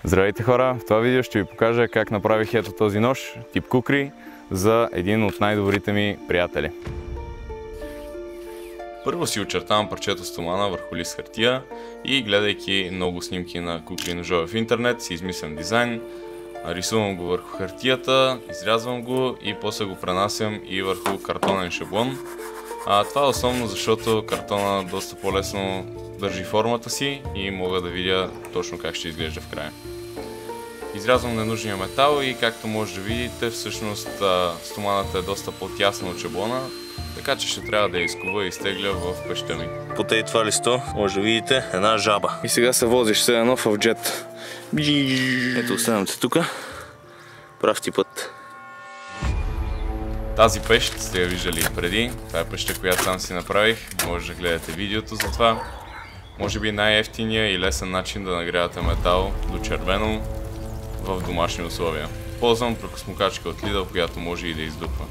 Здравейте хора! В това видео ще ви покажа как направих ето този нож тип кукри за един от най-добрите ми приятели. Първо си очертавам парчето стомана върху лист хартия и гледайки много снимки на кукри ножове в интернет си измислям дизайн, рисувам го върху хартията, изрязвам го и после го пренасям и върху картонен шаблон. Това е основно защото картона доста по-лесно държи формата си и мога да видя точно как ще изглежда в края. Изрязвам ненужния метал и както може да видите, всъщност стоманата е доста по-тясна от шаблона, така че ще трябва да я изкува и изтегля в пещта ми. По това листо може да видите една жаба. И сега се возиш все едно в джет. Ето оставям те тук. Прав ти път. Тази пещ сте я виждали и преди. Това е пеща, която сам си направих. Може да гледате видеото за това. Може би най-евтиния и лесен начин да нагрявате метал до червено в домашни условия. Ползвам пръкосмукачка от Lidl, която може и да издухва.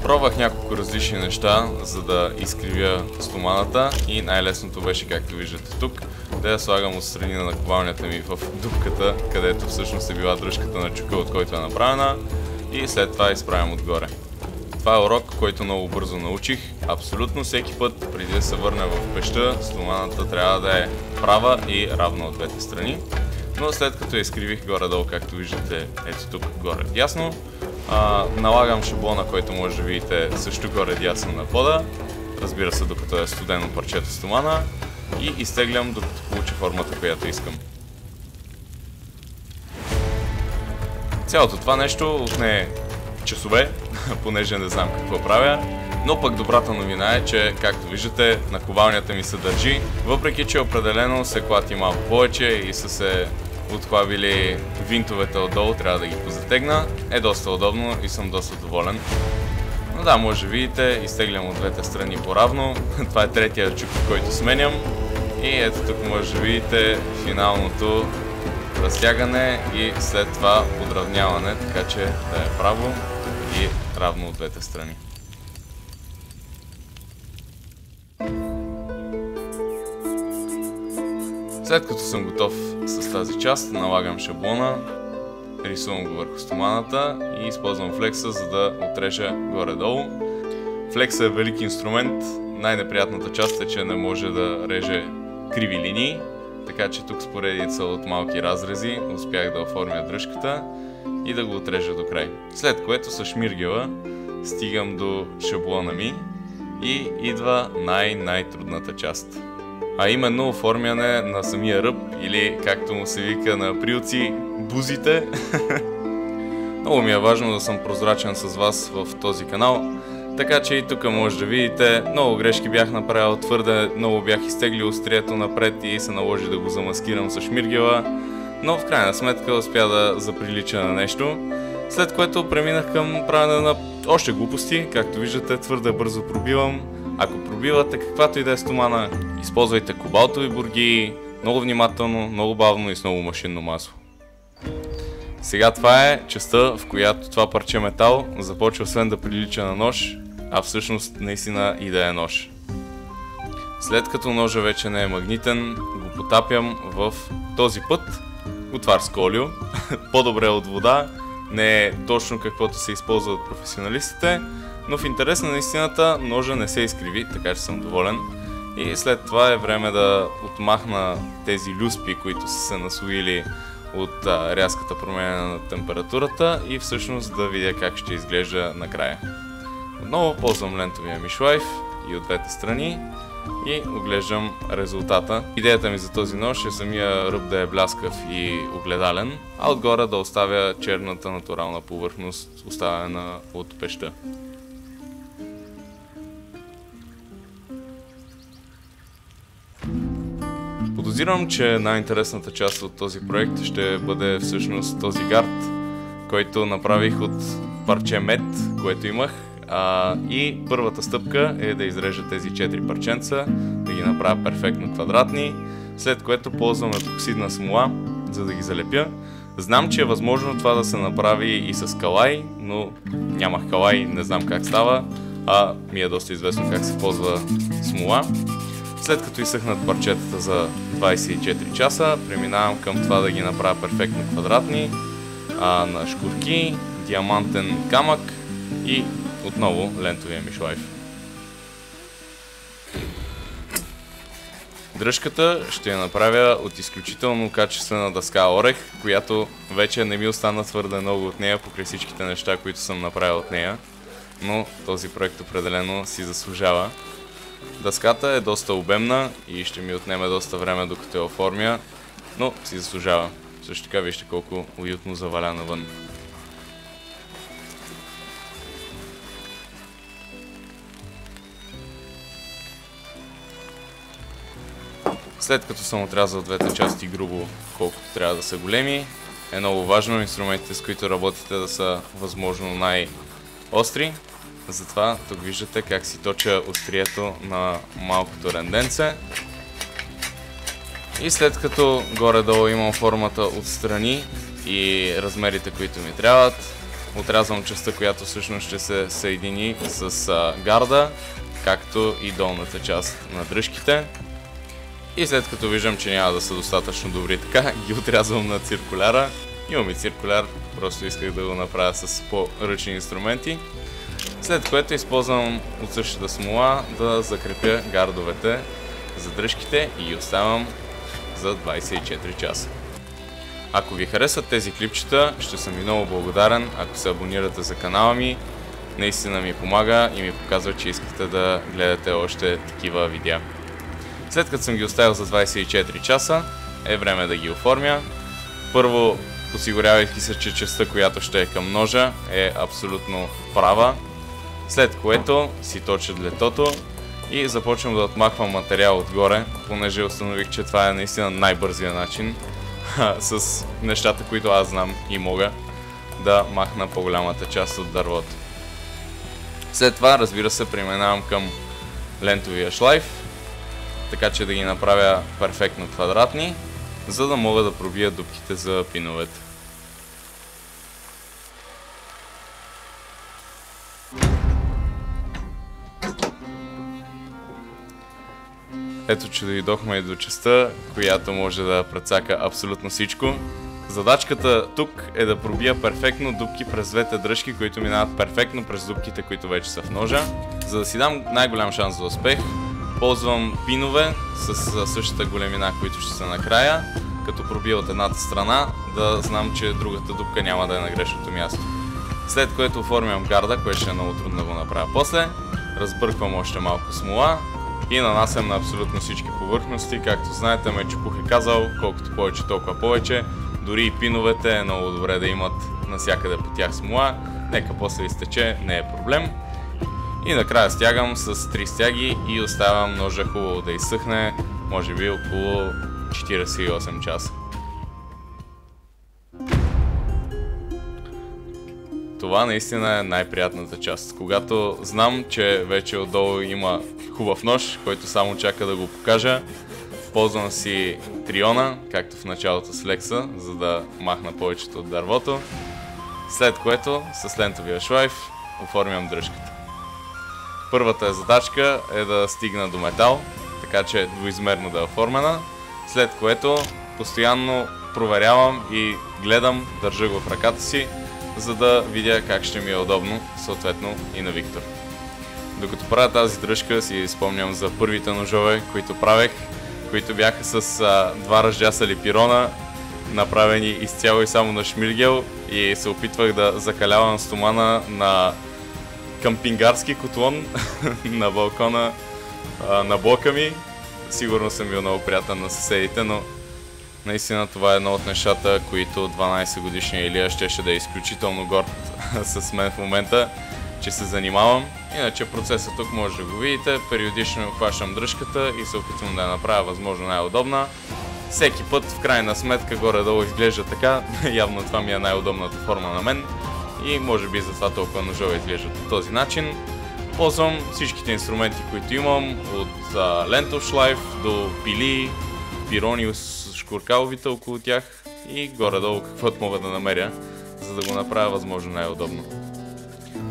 Пробвах няколко различни неща, за да изкривя стоманата и най-лесното беше, както виждате тук, да я слагам отстрани на наковалнята ми в дупката, където всъщност е била дръжката на чука, от който е направена, и след това изправям отгоре. Това е урок, който много бързо научих. Абсолютно всеки път, преди да се върне в пещта, стоманата трябва да е права и равна от двете страни. Но след като я изкривих горе-долу, както виждате, ето тук горе дясно, налагам шаблона, който може да видите също горе дясно на пода, разбира се, докато е студено парчето стомана, и изтеглям, докато получа формата, която искам. Цялото това нещо отне часове, понеже не знам какво правя, но пък добрата новина е, че както виждате, наковалнята ми се държи, въпреки че определено се клати малко повече и са се отхлабили винтовете отдолу, трябва да ги позатегна. Е доста удобно и съм доста доволен. Но да, може да видите, изтеглям от двете страни по-равно. Това е третия чук, който сменям. И ето тук може да видите финалното разтягане и след това подравняване, така че да е право и равно от двете страни. След като съм готов с тази част, налагам шаблона, рисувам го върху стоманата и използвам флекса, за да отрежа горе-долу. Флекса е велик инструмент, най-неприятната част е, че не може да реже криви линии, така че тук с поредица от малки разрези успях да оформя дръжката и да го отрежа до край. След което с шмиргела стигам до шаблона ми и идва най-трудната част. А именно оформяне на самия ръб, или както му се вика на априлци, бузите. Много ми е важно да съм прозрачен с вас в този канал, така че и тук може да видите, много грешки бях направил, твърде много бях изтеглил острието напред и се наложи да го замаскирам с шмиргела, но в крайна сметка успя да заприлича на нещо, след което преминах към правене на още глупости. Както виждате, твърде бързо пробивам. Ако пробивате каквато и да е стомана, използвайте кобалтови бурги, много внимателно, много бавно и с много машинно масло. Сега това е частта, в която това парче метал започва освен да прилича на нож, а всъщност наистина и да е нож. След като ножа вече не е магнитен, го потапям в този път готварско олио, по-добре от вода, не е точно каквото се използва от професионалистите, но в интерес на истината ножа не се изкриви, така че съм доволен. И след това е време да отмахна тези люспи, които са се наслоили от рязката промяна на температурата и всъщност да видя как ще изглежда накрая. Отново ползвам лентовия ми шлайф и от двете страни и оглеждам резултата. Идеята ми за този нож е самия ръб да е бляскав и огледален, а отгоре да оставя черната натурална повърхност, оставена от пещта. Подозирам, че най-интересната част от този проект ще бъде всъщност този гард, който направих от парче мед, което имах. И първата стъпка е да изрежа тези 4 парченца, да ги направя перфектно квадратни, след което ползвам епоксидна смола, за да ги залепя. Знам, че е възможно това да се направи и с калай, но нямах калай, не знам как става, ми е доста известно как се ползва смола. След като изсъхнат парчетата за 24 часа, преминавам към това да ги направя перфектно квадратни, на шкурки, диамантен камък и отново лентовия ми шлайф. Дръжката ще я направя от изключително качествена дъска орех, която вече не ми остана твърде много от нея покрай всичките неща, които съм направил от нея, но този проект определено си заслужава. Дъската е доста обемна и ще ми отнеме доста време докато я оформя, но си заслужава. Също така вижте колко уютно заваля навън. След като съм отрязал двете части грубо, колкото трябва да са големи, е много важно инструментите, с които работите, да са възможно най-остри. Затова тук виждате как си точа острието на малкото ренденце. И след като горе-долу имам формата отстрани и размерите, които ми трябват, отрязвам частта, която всъщност ще се съедини с гарда, както и долната част на дръжките. И след като виждам, че няма да са достатъчно добри така, ги отрязвам на циркуляра. Имам и циркуляр, просто исках да го направя с по-ръчни инструменти. След което използвам от същата смола да закрепя гардовете за дръжките и ги оставям за 24 часа. Ако ви харесват тези клипчета, ще съм ви много благодарен, ако се абонирате за канала ми. Наистина ми помага и ми показва, че искате да гледате още такива видеа. След като съм ги оставил за 24 часа, е време да ги оформя. Първо, осигурявайки се, че частта, която ще е към ножа, е абсолютно права. След което си точа длетото и започвам да отмахвам материал отгоре, понеже установих, че това е наистина най-бързия начин с нещата, които аз знам и мога да махна по-голямата част от дървото. След това, разбира се, преминавам към лентовия шлайф, така че да ги направя перфектно квадратни, за да мога да пробия дупките за пиновете. Ето, че дойдохме и до частта, която може да прецака абсолютно всичко. Задачката тук е да пробия перфектно дупки през двете дръжки, които минават перфектно през дупките, които вече са в ножа. За да си дам най-голям шанс за успех, ползвам пинове с същата големина, които ще са накрая, като пробия от едната страна, да знам, че другата дупка няма да е на грешното място. След което оформям гарда, което ще е много трудно да го направя после, разбърквам още малко смола и нанасям на абсолютно всички повърхности. Както знаете, Мечопух е казал, колкото повече, толкова повече. Дори и пиновете е много добре да имат навсякъде по тях смола. Нека после изтече, не е проблем. И накрая стягам с 3 стяги и оставям ножа хубаво да изсъхне, може би около 48 часа. Това наистина е най-приятната част. Когато знам, че вече отдолу има хубав нож, който само чака да го покажа, ползвам си триона, както в началото с лекса, за да махна повечето от дървото. След което с лентовия шлайф оформям дръжката. Първата задачка е да стигна до метал, така че двоизмерно да е оформена, след което постоянно проверявам и гледам, държа го в ръката си, за да видя как ще ми е удобно, съответно и на Виктор. Докато правя тази дръжка, си спомням за първите ножове, които правех, които бяха с два ръждясали пирона, направени изцяло и само на шмиргел, и се опитвах да закалявам стомана на къмпингарски котлон на балкона на блока ми. Сигурно съм бил много приятен на съседите, но наистина това е едно от нещата, които 12 годишния Илия щеше да е изключително горд с мен в момента, че се занимавам. Иначе процесът тук може да го видите. Периодично хващам дръжката и се опитвам да я направя възможно най-удобна. Всеки път в крайна сметка горе-долу изглежда така. Явно това ми е най-удобната форма на мен и може би затова толкова ножове изглеждат по този начин. Ползвам всичките инструменти, които имам, от лентов шлайф до пили, пирони с шкуркаловите около тях и горе-долу каквото мога да намеря, за да го направя възможно най-удобно.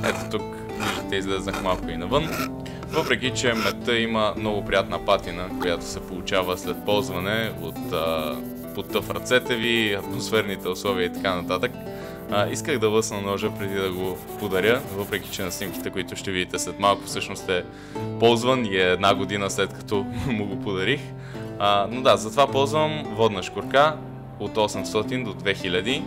Ето тук, виждате, излезнах малко и навън. Въпреки че медта има много приятна патина, която се получава след ползване от потта в ръцете ви, атмосферните условия и така нататък, исках да лъсна ножа преди да го подаря, въпреки че на снимките, които ще видите след малко, всъщност е ползван и е 1 година след като му го подарих. Но да, затова ползвам водна шкурка от 800 до 2000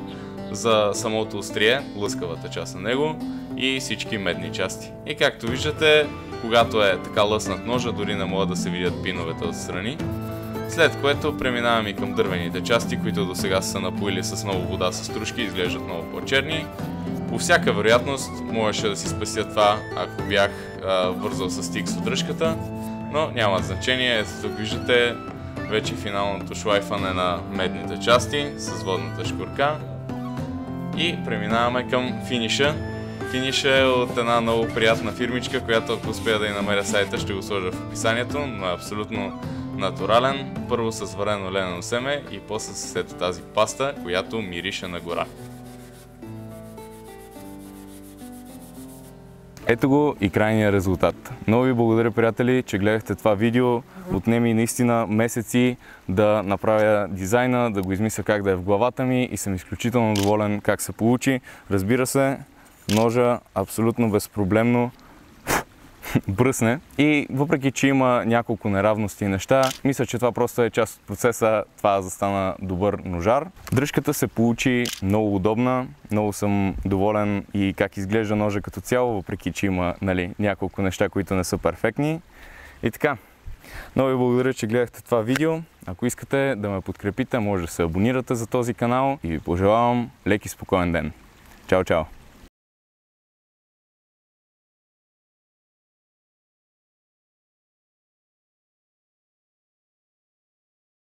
за самото острие, лъскавата част на него и всички медни части. И както виждате, когато е така лъснат ножа, дори не могат да се видят пиновете отстрани. След което преминаваме и към дървените части, които до сега са напоили с много вода с стружки и изглеждат много по-черни. По всяка вероятност можеше да си спася това, ако бях вързал с стик с удръжката, но няма значение. Ето тук виждате вече финалното шлайфане на медните части с водната шкурка. И преминаваме към финиша. Финиша е от една много приятна фирмичка, която ако успея да я намеря сайта, ще го сложа в описанието, но е абсолютно натурален. Първо с варено ленено семе и после с ето тази паста, която мирише на гора. Ето го и крайния резултат. Много ви благодаря, приятели, че гледахте това видео. Отнеми наистина месеци да направя дизайна, да го измисля как да е в главата ми и съм изключително доволен как се получи. Разбира се, ножа абсолютно безпроблемно бръсне и въпреки че има няколко неравности и неща, мисля, че това просто е част от процеса, това да стана добър ножар. Дръжката се получи много удобна, много съм доволен и как изглежда ножа като цяло, въпреки че има няколко неща, които не са перфектни. И така, много ви благодаря, че гледахте това видео. Ако искате да ме подкрепите, може да се абонирате за този канал и ви пожелавам лек и спокоен ден. Чао, чао!